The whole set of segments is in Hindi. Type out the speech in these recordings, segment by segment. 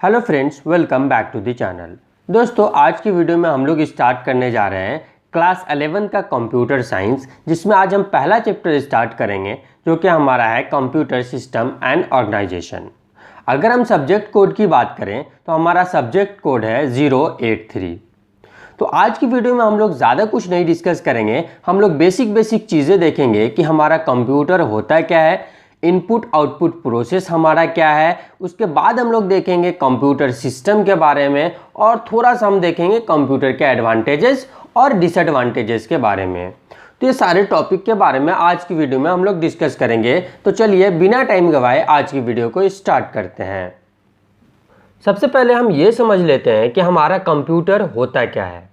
Hello friends, welcome back to the channel. दोस्तों, आज की वीडियो में हम लोग स्टार्ट करने जा रहे हैं क्लास 11 का कंप्यूटर साइंस, जिसमें आज हम पहला चैप्टर स्टार्ट करेंगे जो कि हमारा है कंप्यूटर सिस्टम एंड ऑर्गेनाइजेशन। अगर हम सब्जेक्ट कोड की बात करें तो हमारा सब्जेक्ट कोड है 083। तो आज की वीडियो में हम लोग ज़्यादा कुछ नहीं डिस्कस करेंगे। हम लोग बेसिक चीज़ें देखेंगे कि हमारा कंप्यूटर होता क्या है, इनपुट आउटपुट प्रोसेस हमारा क्या है, उसके बाद हम लोग देखेंगे कंप्यूटर सिस्टम के बारे में और थोड़ा सा हम देखेंगे कंप्यूटर के एडवांटेजेस और डिसएडवांटेजेस के बारे में। तो ये सारे टॉपिक के बारे में आज की वीडियो में हम लोग डिस्कस करेंगे। तो चलिए बिना टाइम गवाए आज की वीडियो को स्टार्ट करते हैं। सबसे पहले हम ये समझ लेते हैं कि हमारा कंप्यूटर होता क्या है।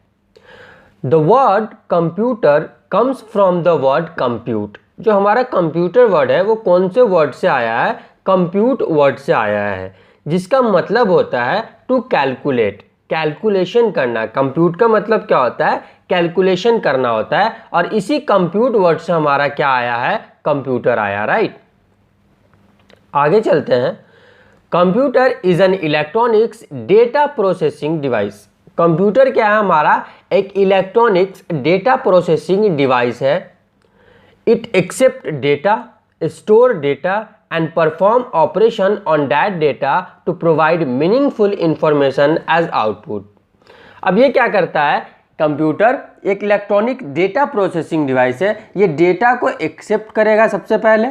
The word computer comes from the word compute. जो हमारा कंप्यूटर वर्ड है वो कौन से वर्ड से आया है? कंप्यूट वर्ड से आया है, जिसका मतलब होता है टू कैलकुलेट, कैलकुलेशन करना। कंप्यूट का मतलब क्या होता है? कैलकुलेशन करना होता है। और इसी कंप्यूट वर्ड से हमारा क्या आया है? कंप्यूटर आया, राइट। आगे चलते हैं। Computer is an electronics data processing device. Computer क्या है? हमारा एक इलेक्ट्रॉनिक्स डेटा प्रोसेसिंग डिवाइस है। It accept data, store data and perform operation on that data to provide meaningful information as output। अब ये क्या करता है? कंप्यूटर एक इलेक्ट्रॉनिक डेटा प्रोसेसिंग डिवाइस है। ये डेटा को एक्सेप्ट करेगा सबसे पहले,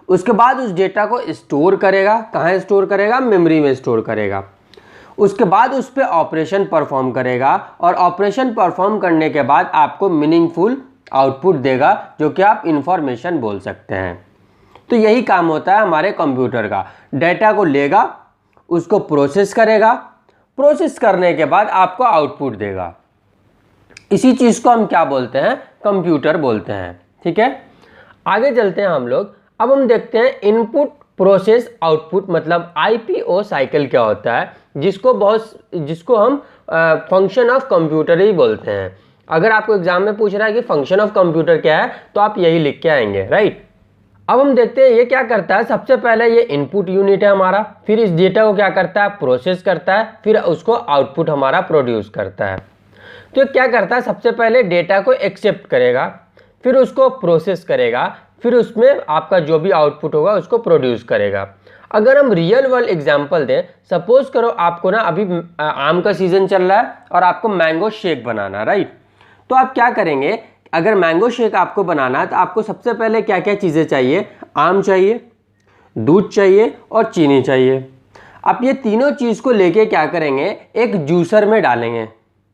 उसके बाद उस डेटा को स्टोर करेगा। कहाँ स्टोर करेगा? मेमोरी में स्टोर करेगा। उसके बाद उस पर ऑपरेशन परफॉर्म करेगा और ऑपरेशन परफॉर्म करने के बाद आपको मीनिंगफुल आउटपुट देगा, जो कि आप इंफॉर्मेशन बोल सकते हैं। तो यही काम होता है हमारे कंप्यूटर का। डेटा को लेगा, उसको प्रोसेस करेगा, प्रोसेस करने के बाद आपको आउटपुट देगा। इसी चीज़ को हम क्या बोलते हैं? कंप्यूटर बोलते हैं। ठीक है, आगे चलते हैं हम लोग। अब हम देखते हैं इनपुट प्रोसेस आउटपुट मतलब IPO साइकिल क्या होता है, जिसको हम फंक्शन ऑफ कंप्यूटर ही बोलते हैं। अगर आपको एग्जाम में पूछ रहा है कि फंक्शन ऑफ कंप्यूटर क्या है, तो आप यही लिख के आएंगे, राइट। अब हम देखते हैं ये क्या करता है। सबसे पहले ये इनपुट यूनिट है हमारा, फिर इस डेटा को क्या करता है? प्रोसेस करता है, फिर उसको आउटपुट हमारा प्रोड्यूस करता है। तो क्या करता है? सबसे पहले डेटा को एक्सेप्ट करेगा, फिर उसको प्रोसेस करेगा, फिर उसमें आपका जो भी आउटपुट होगा उसको प्रोड्यूस करेगा। अगर हम रियल वर्ल्ड एग्जाम्पल दें, सपोज करो आपको ना अभी आम का सीजन चल रहा है और आपको मैंगो शेक बनाना, राइट। तो आप क्या करेंगे? अगर मैंगो शेक आपको बनाना है तो आपको सबसे पहले क्या क्या चीज़ें चाहिए? आम चाहिए, दूध चाहिए और चीनी चाहिए। आप ये तीनों चीज़ को लेके क्या करेंगे? एक जूसर में डालेंगे,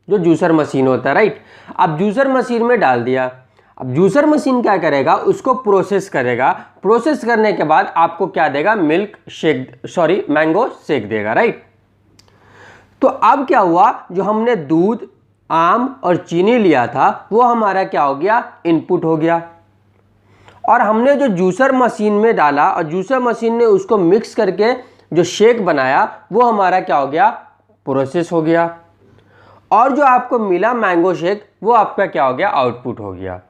जो जूसर मशीन होता है, राइट। अब जूसर मशीन में डाल दिया। अब जूसर मशीन क्या करेगा? उसको प्रोसेस करेगा। प्रोसेस करने के बाद आपको क्या देगा? मैंगो शेक देगा, राइट। तो अब क्या हुआ? जो हमने दूध, आम और चीनी लिया था वो हमारा क्या हो गया? इनपुट हो गया। और हमने जो जूसर मशीन में डाला और जूसर मशीन ने उसको मिक्स करके जो शेक बनाया वो हमारा क्या हो गया? प्रोसेस हो गया। और जो आपको मिला मैंगो शेक वो आपका क्या हो गया? आउटपुट हो गया।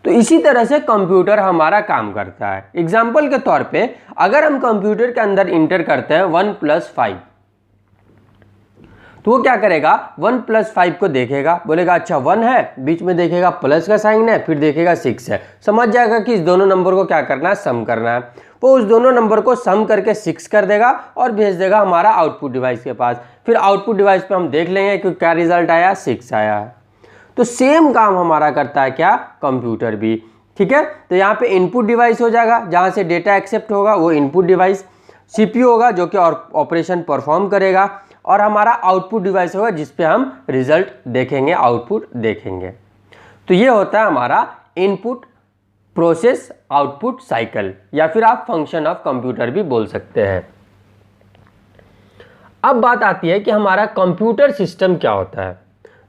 तो इसी तरह से कंप्यूटर हमारा काम करता है। एग्जाम्पल के तौर पे अगर हम कंप्यूटर के अंदर इंटर करते हैं 1 + 5, तो वो क्या करेगा? 1 + 5 को देखेगा, बोलेगा अच्छा 1 है, बीच में देखेगा प्लस का साइन है, फिर देखेगा 6 है। समझ जाएगा कि इस दोनों नंबर को क्या करना है? सम करना है। वो उस दोनों नंबर को सम करके 6 कर देगा और भेज देगा हमारा आउटपुट डिवाइस के पास। फिर आउटपुट डिवाइस पे हम देख लेंगे कि क्या रिजल्ट आया? 6 आया है। तो सेम काम हमारा करता है क्या? कंप्यूटर भी। ठीक है, तो यहाँ पे इनपुट डिवाइस हो जाएगा, जहाँ से डेटा एक्सेप्ट होगा वो इनपुट डिवाइस। CPU होगा जो कि ऑपरेशन परफॉर्म करेगा, और हमारा आउटपुट डिवाइस होगा जिस पे हम रिजल्ट देखेंगे, आउटपुट देखेंगे। तो ये होता है हमारा इनपुट प्रोसेस आउटपुट साइकिल, या फिर आप फंक्शन ऑफ कंप्यूटर भी बोल सकते हैं। अब बात आती है कि हमारा कंप्यूटर सिस्टम क्या होता है।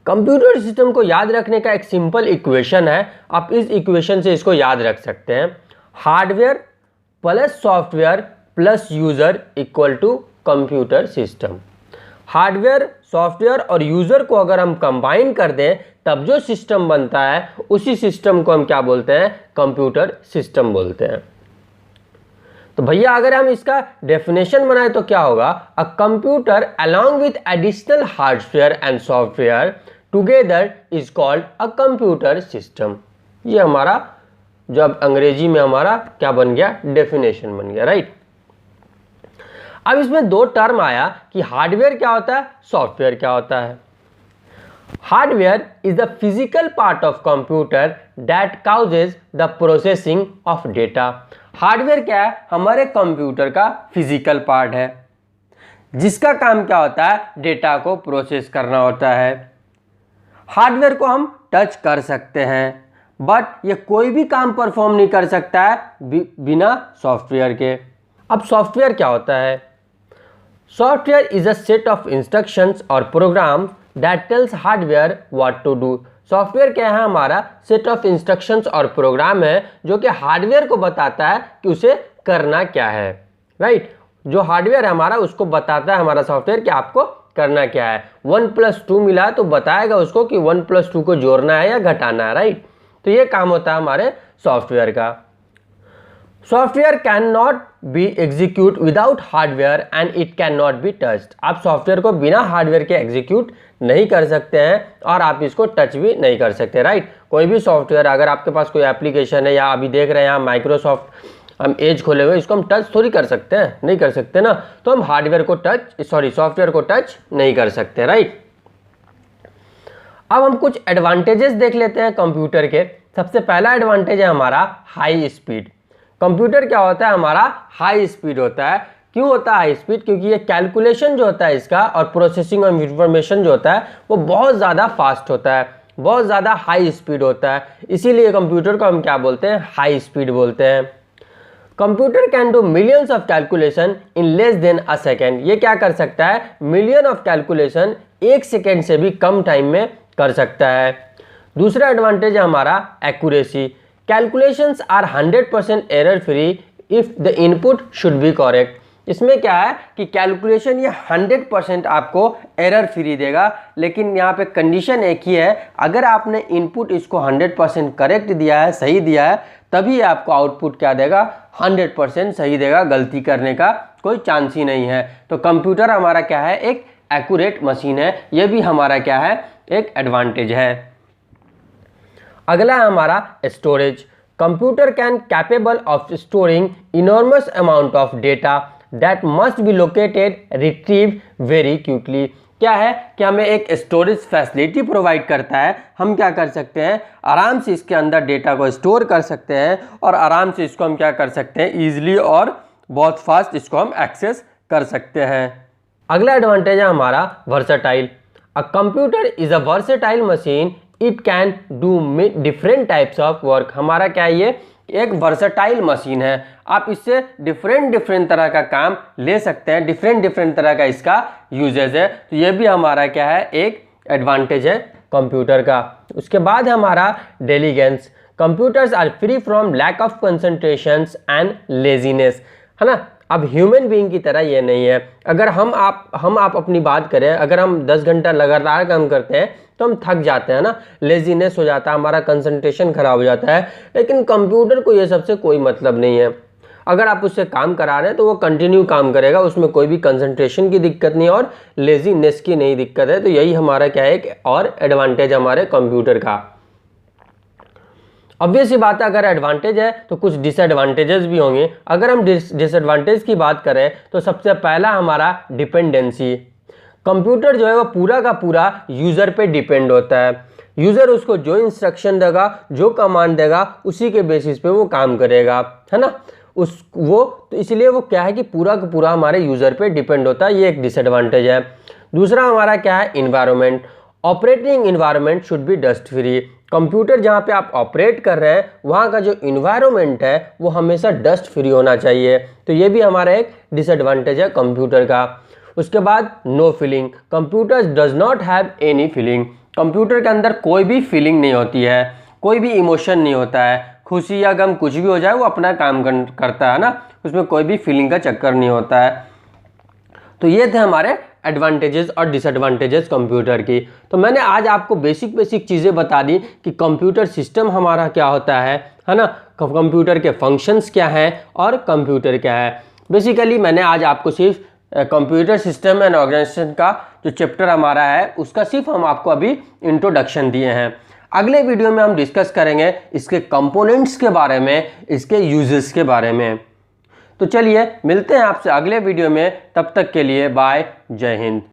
कंप्यूटर सिस्टम को याद रखने का एक सिंपल इक्वेशन है। आप इस इक्वेशन से इसको याद रख सकते हैं। Hardware plus software plus user equal to computer system. Hardware, software और यूजर को अगर हम कंबाइन कर दें तब जो सिस्टम बनता है उसी सिस्टम को हम क्या बोलते हैं? कंप्यूटर सिस्टम बोलते हैं। तो भैया अगर हम इसका डेफिनेशन बनाए तो क्या होगा, a computer along with additional hardware and software together is called a computer system. ये हमारा जो अब अंग्रेजी में हमारा क्या बन गया, डेफिनेशन बन गया, राइट। अब इसमें दो टर्म आया कि हार्डवेयर क्या होता है, सॉफ्टवेयर क्या होता है। Hardware is the physical part of computer that causes the processing of data. Hardware क्या है, हमारे कंप्यूटर का फिजिकल पार्ट है जिसका काम क्या होता है, डेटा को प्रोसेस करना होता है। हार्डवेयर को हम टच कर सकते हैं बट ये कोई भी काम परफॉर्म नहीं कर सकता है बिना सॉफ्टवेयर के। अब सॉफ्टवेयर क्या होता है, software is a set of instructions और program that tells hardware what to do. Software क्या है, हमारा सेट ऑफ इंस्ट्रक्शंस और प्रोग्राम है जो कि हार्डवेयर को बताता है कि उसे करना क्या है, राइट। जो हार्डवेयर है हमारा उसको बताता है हमारा सॉफ्टवेयर कि आपको करना क्या है। 1+2 मिला तो बताएगा उसको कि 1+2 को जोड़ना है या घटाना है, राइट। तो ये काम होता है हमारे सॉफ्टवेयर का। Software can not be execute without hardware and it can not be touched. आप सॉफ्टवेयर को बिना हार्डवेयर के एग्जीक्यूट नहीं कर सकते हैं और आप इसको टच भी नहीं कर सकते, राइट। कोई भी सॉफ्टवेयर, अगर आपके पास कोई एप्लीकेशन है या अभी देख रहे हैं यहाँ माइक्रोसॉफ्ट हम एज खोले हुए, इसको हम टच थोड़ी कर सकते हैं, नहीं कर सकते ना। तो हम हार्डवेयर को सॉफ्टवेयर को टच नहीं कर सकते, राइट। अब हम कुछ एडवांटेजेस देख लेते हैं कंप्यूटर के। सबसे पहला एडवांटेज है हमारा हाई स्पीड। कंप्यूटर क्या होता है, हमारा हाई स्पीड होता है। क्यों होता है हाई स्पीड, क्योंकि ये कैलकुलेशन जो होता है इसका और प्रोसेसिंग ऑफ इंफॉर्मेशन जो होता है वो बहुत ज़्यादा फास्ट होता है, बहुत ज़्यादा हाई स्पीड होता है। इसीलिए कंप्यूटर को हम क्या बोलते हैं, हाई स्पीड बोलते हैं। Computer can do millions of calculation in less than a second. ये क्या कर सकता है, मिलियन ऑफ कैलकुलेशन 1 सेकेंड से भी कम टाइम में कर सकता है। दूसरा एडवांटेज है हमारा accuracy. Calculations are 100% error free if the input should be correct. इसमें क्या है कि कैलकुलेशन ये 100% आपको एरर फ्री देगा, लेकिन यहाँ पे कंडीशन एक ही है, अगर आपने इनपुट इसको 100% करेक्ट दिया है, सही दिया है, तभी आपको आउटपुट क्या देगा, 100% सही देगा। गलती करने का कोई चांस ही नहीं है। तो कंप्यूटर हमारा क्या है, एक एक्यूरेट मशीन है। ये भी हमारा क्या है, एक एडवांटेज है। अगला है हमारा storage. Computer can capable of storing enormous amount of data that must be located retrieve very quickly. क्या है कि हमें एक स्टोरेज फैसिलिटी प्रोवाइड करता है। हम क्या कर सकते हैं, आराम से इसके अंदर डेटा को स्टोर कर सकते हैं और आराम से इसको हम क्या कर सकते हैं, ईजिली और बहुत फास्ट इसको हम एक्सेस कर सकते हैं। अगला एडवांटेज है हमारा versatile. A computer is a versatile machine, it can do different types of work. हमारा क्या है, ये एक वर्सेटाइल मशीन है। आप इससे डिफरेंट तरह का काम ले सकते हैं, डिफरेंट तरह का इसका यूजेज है। तो ये भी हमारा क्या है, एक एडवांटेज है कंप्यूटर का। उसके बाद हमारा diligence. Computers are free from lack of concentration and laziness, है ना। अब ह्यूमन बीइंग की तरह ये नहीं है। अगर हम आप अपनी बात करें, अगर हम 10 घंटा लगातार काम करते हैं तो हम थक जाते हैं ना, लेजीनेस हो जाता है, हमारा कंसंट्रेशन खराब हो जाता है। लेकिन कंप्यूटर को ये सबसे कोई मतलब नहीं है। अगर आप उससे काम करा रहे हैं तो वो कंटिन्यू काम करेगा, उसमें कोई भी कंसंट्रेशन की दिक्कत नहीं और लेजीनेस की नहीं दिक्कत है। तो यही हमारा क्या है, एक और एडवांटेज हमारे कंप्यूटर का। ऑब्वियस सी बात है, अगर एडवांटेज है तो कुछ डिसएडवांटेजेस भी होंगे। अगर हम डिसएडवांटेज की बात करें तो सबसे पहला हमारा डिपेंडेंसी। कंप्यूटर जो है वो पूरा का पूरा यूज़र पे डिपेंड होता है। यूज़र उसको जो इंस्ट्रक्शन देगा, जो कमांड देगा, उसी के बेसिस पे वो काम करेगा, है ना। तो इसलिए वो क्या है कि पूरा का पूरा हमारे यूज़र पे डिपेंड होता है। ये एक डिसएडवांटेज है। दूसरा हमारा क्या है, environment. Operating environment should be dust free. Computer जहाँ पे आप ऑपरेट कर रहे हैं वहाँ का जो इन्वायरमेंट है वो हमेशा डस्ट फ्री होना चाहिए। तो ये भी हमारा एक डिसएडवांटेज है कंप्यूटर का। उसके बाद no feeling. Computer does not have any feeling. Computer के अंदर कोई भी फीलिंग नहीं होती है, कोई भी इमोशन नहीं होता है। खुशी या गम कुछ भी हो जाए वो अपना काम करता है ना, उसमें कोई भी फीलिंग का चक्कर नहीं होता है। तो ये थे हमारे एडवांटेजेस और डिसएडवांटेजेस कंप्यूटर की। तो मैंने आज आपको बेसिक चीज़ें बता दी कि कंप्यूटर सिस्टम हमारा क्या होता है ना, कंप्यूटर के फंक्शंस क्या हैं और कंप्यूटर क्या है। बेसिकली मैंने आज आपको सिर्फ कंप्यूटर सिस्टम एंड ऑर्गेनाइजेशन का जो चैप्टर हमारा है उसका सिर्फ हम आपको अभी इंट्रोडक्शन दिए हैं। अगले वीडियो में हम डिस्कस करेंगे इसके कंपोनेंट्स के बारे में, इसके यूजेस के बारे में। तो चलिए मिलते हैं आपसे अगले वीडियो में, तब तक के लिए बाय, जय हिंद।